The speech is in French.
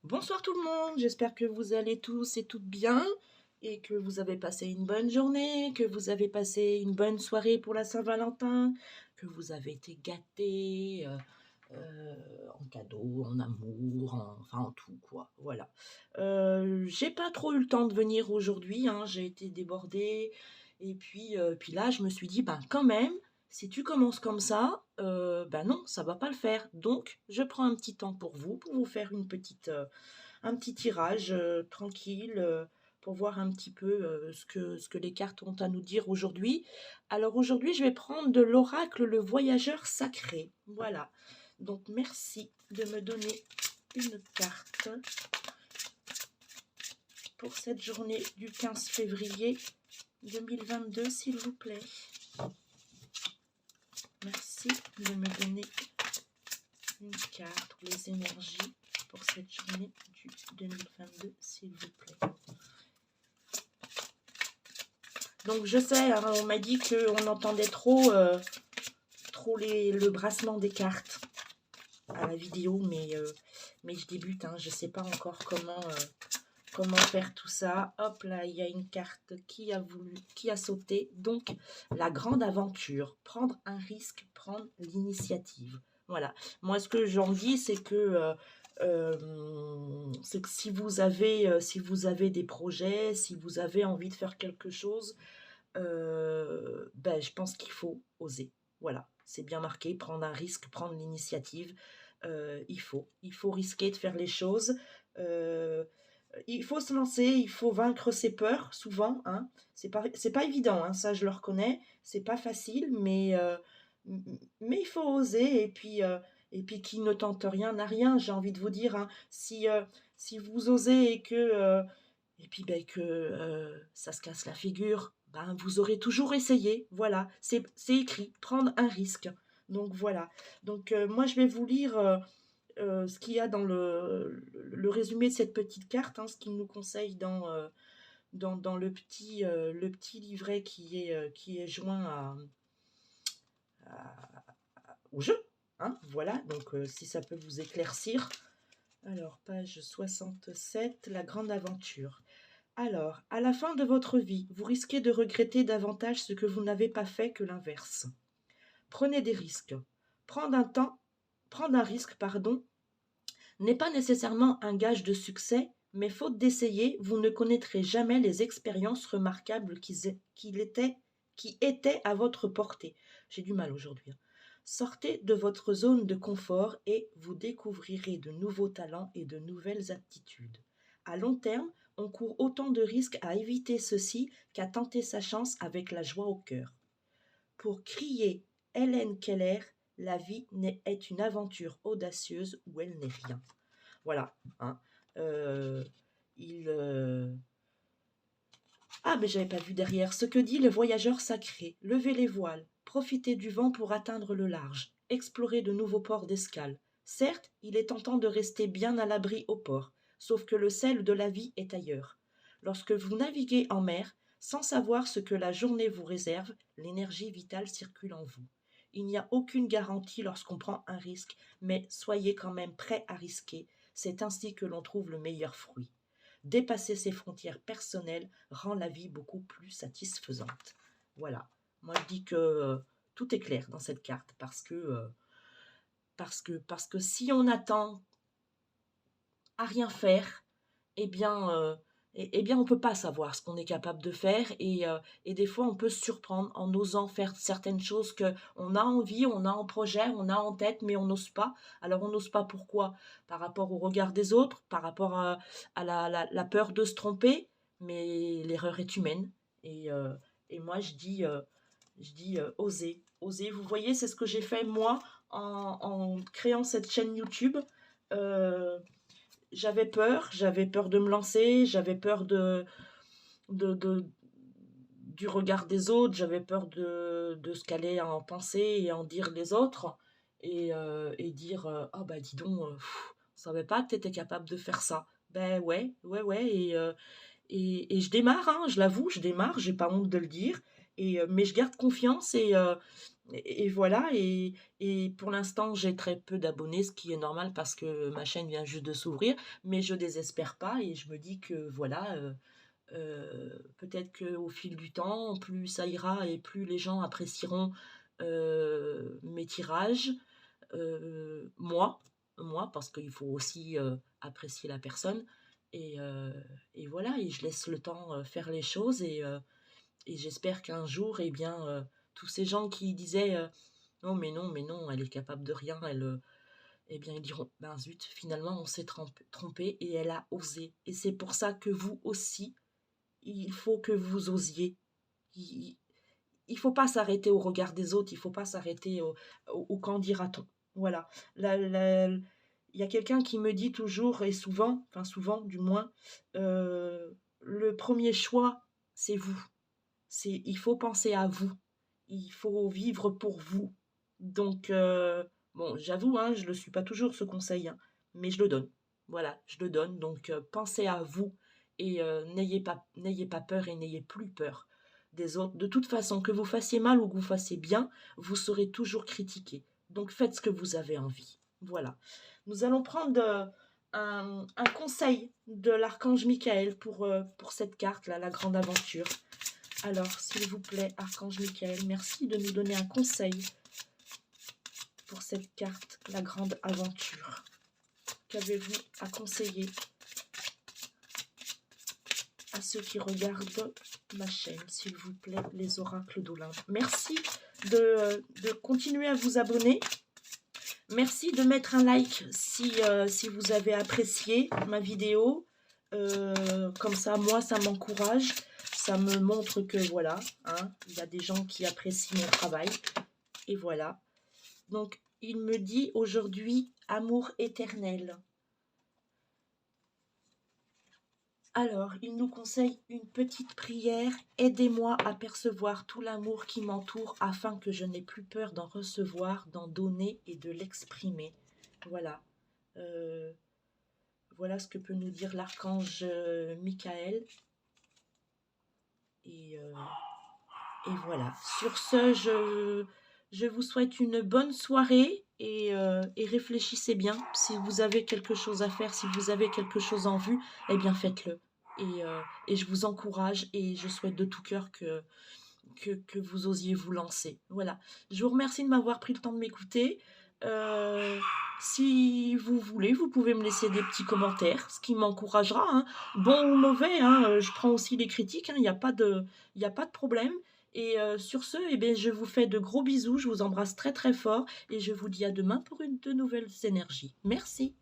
Bonsoir tout le monde, j'espère que vous allez tous et toutes bien et que vous avez passé une bonne journée, que vous avez passé une bonne soirée pour la Saint-Valentin, que vous avez été gâtés en cadeau, en amour, enfin en tout quoi, voilà. J'ai pas trop eu le temps de venir aujourd'hui, hein, j'ai été débordée et puis là je me suis dit, ben quand même, si tu commences comme ça, ben non, ça va pas le faire. Donc je prends un petit temps pour vous faire un petit tirage tranquille pour voir un petit peu ce que les cartes ont à nous dire aujourd'hui. Alors aujourd'hui, je vais prendre de l'oracle le voyageur sacré. Voilà. Donc merci de me donner une carte pour cette journée du 15 février 2022, s'il vous plaît. Merci de me donner une carte pour les énergies pour cette journée du 2022, s'il vous plaît. Donc je sais, hein, on m'a dit qu'on entendait trop le brassement des cartes à la vidéo, mais je débute, hein, je ne sais pas encore comment faire tout ça. Hop là, il y a une carte qui a sauté. Donc la grande aventure, prendre un risque, prendre l'initiative. Voilà. Moi, ce que j'en dis, c'est que si vous avez des projets, si vous avez envie de faire quelque chose, ben, je pense qu'il faut oser. Voilà, c'est bien marqué, prendre un risque, prendre l'initiative. Il faut risquer de faire les choses. Euh, il faut se lancer, il faut vaincre ses peurs, souvent. Hein. C'est pas évident, hein, ça je le reconnais. C'est pas facile, mais il faut oser. Et puis qui ne tente rien n'a rien, j'ai envie de vous dire. Hein. Si vous osez et puis ça se casse la figure, ben, vous aurez toujours essayé. Voilà, c'est écrit, prendre un risque. Donc voilà. Donc moi je vais vous lire ce qu'il y a dans le résumé de cette petite carte, hein, ce qu'il nous conseille dans le petit livret qui est joint au jeu. Hein, voilà, donc si ça peut vous éclaircir. Alors, page 67, la grande aventure. Alors, à la fin de votre vie, vous risquez de regretter davantage ce que vous n'avez pas fait que l'inverse. Prenez des risques. Prendre un risque, n'est pas nécessairement un gage de succès, mais faute d'essayer, vous ne connaîtrez jamais les expériences remarquables qui étaient à votre portée. J'ai du mal aujourd'hui. Sortez de votre zone de confort et vous découvrirez de nouveaux talents et de nouvelles aptitudes. À long terme, on court autant de risques à éviter ceci qu'à tenter sa chance avec la joie au cœur. Pour crier Hélène Keller, la vie est une aventure audacieuse où elle n'est rien. Voilà. Hein. Euh, il. Ah, mais j'avais pas vu derrière. Ce que dit le voyageur sacré. Levez les voiles. Profitez du vent pour atteindre le large. Explorez de nouveaux ports d'escale. Certes, il est tentant de rester bien à l'abri au port, sauf que le sel de la vie est ailleurs. Lorsque vous naviguez en mer, sans savoir ce que la journée vous réserve, l'énergie vitale circule en vous. Il n'y a aucune garantie lorsqu'on prend un risque, mais soyez quand même prêt à risquer. C'est ainsi que l'on trouve le meilleur fruit. Dépasser ses frontières personnelles rend la vie beaucoup plus satisfaisante. Voilà. Moi, je dis que tout est clair dans cette carte parce que si on attend à rien faire, eh bien, on ne peut pas savoir ce qu'on est capable de faire et des fois, on peut se surprendre en osant faire certaines choses qu'on a envie, on a en projet, on a en tête, mais on n'ose pas. Alors, on n'ose pas pourquoi? Par rapport au regard des autres, par rapport à la peur de se tromper, mais l'erreur est humaine. Et moi, je dis oser. Oser, vous voyez, c'est ce que j'ai fait moi en créant cette chaîne YouTube. Euh, j'avais peur de me lancer, j'avais peur de, de- du regard des autres, j'avais peur de ce qu'allaient en penser et en dire les autres, et dire ah bah dis donc, on savait pas que tu étais capable de faire ça. Ben ouais, ouais, ouais, et je démarre, hein, je l'avoue, je démarre, j'ai pas honte de le dire, Mais je garde confiance et voilà et pour l'instant, j'ai très peu d'abonnés, ce qui est normal parce que ma chaîne vient juste de s'ouvrir, mais je désespère pas et je me dis que voilà, peut-être qu'au fil du temps, plus ça ira et plus les gens apprécieront, mes tirages, moi parce qu'il faut aussi, apprécier la personne et heu et voilà et je laisse le temps, faire les choses et j'espère qu'un jour et bien, tous ces gens qui disaient, «Non, mais non, mais non, elle est capable de rien, et bien, ils diront: «Ben zut, finalement, on s'est trompé et elle a osé» et c'est pour ça que vous aussi, il faut que vous osiez. Il il faut pas s'arrêter au regard des autres, il faut pas s'arrêter au «qu'en dira-t-on». Voilà. La il y a quelqu'un qui me dit toujours et souvent, enfin souvent du moins, «Le premier choix, c'est vous». Il faut penser à vous. Il faut vivre pour vous. Donc bon, j'avoue, hein, je ne le suis pas toujours ce conseil, hein, mais je le donne. Voilà, je le donne. Donc pensez à vous et n'ayez pas peur et n'ayez plus peur des autres. De toute façon, que vous fassiez mal ou que vous fassiez bien, vous serez toujours critiqué. Donc faites ce que vous avez envie. Voilà. Nous allons prendre un conseil de l'archange Michael pour cette carte-là, la grande aventure. Alors, s'il vous plaît, Archange Michael, merci de nous donner un conseil pour cette carte, la grande aventure. Qu'avez-vous à conseiller à ceux qui regardent ma chaîne, s'il vous plaît, les oracles d'Olympe? Merci de continuer à vous abonner. Merci de mettre un like si vous avez apprécié ma vidéo. Comme ça, moi, ça m'encourage. Ça me montre que voilà, hein, il y a des gens qui apprécient mon travail. Et voilà. Donc, il me dit aujourd'hui amour éternel. Alors, il nous conseille une petite prière. Aidez-moi à percevoir tout l'amour qui m'entoure afin que je n'ai plus peur d'en recevoir, d'en donner et de l'exprimer. Voilà. Voilà ce que peut nous dire l'archange Michael. Et voilà. Sur ce, je vous souhaite une bonne soirée et réfléchissez bien. Si vous avez quelque chose à faire, si vous avez quelque chose en vue, eh bien faites-le. Et je vous encourage et je souhaite de tout cœur que vous osiez vous lancer. Voilà. Je vous remercie de m'avoir pris le temps de m'écouter. Si vous voulez, vous pouvez me laisser des petits commentaires, ce qui m'encouragera, hein. Bon ou mauvais, hein, je prends aussi les critiques, hein, il n'y a pas de problème. Et sur ce, eh bien, je vous fais de gros bisous, je vous embrasse très très fort et je vous dis à demain pour de nouvelles énergies. Merci.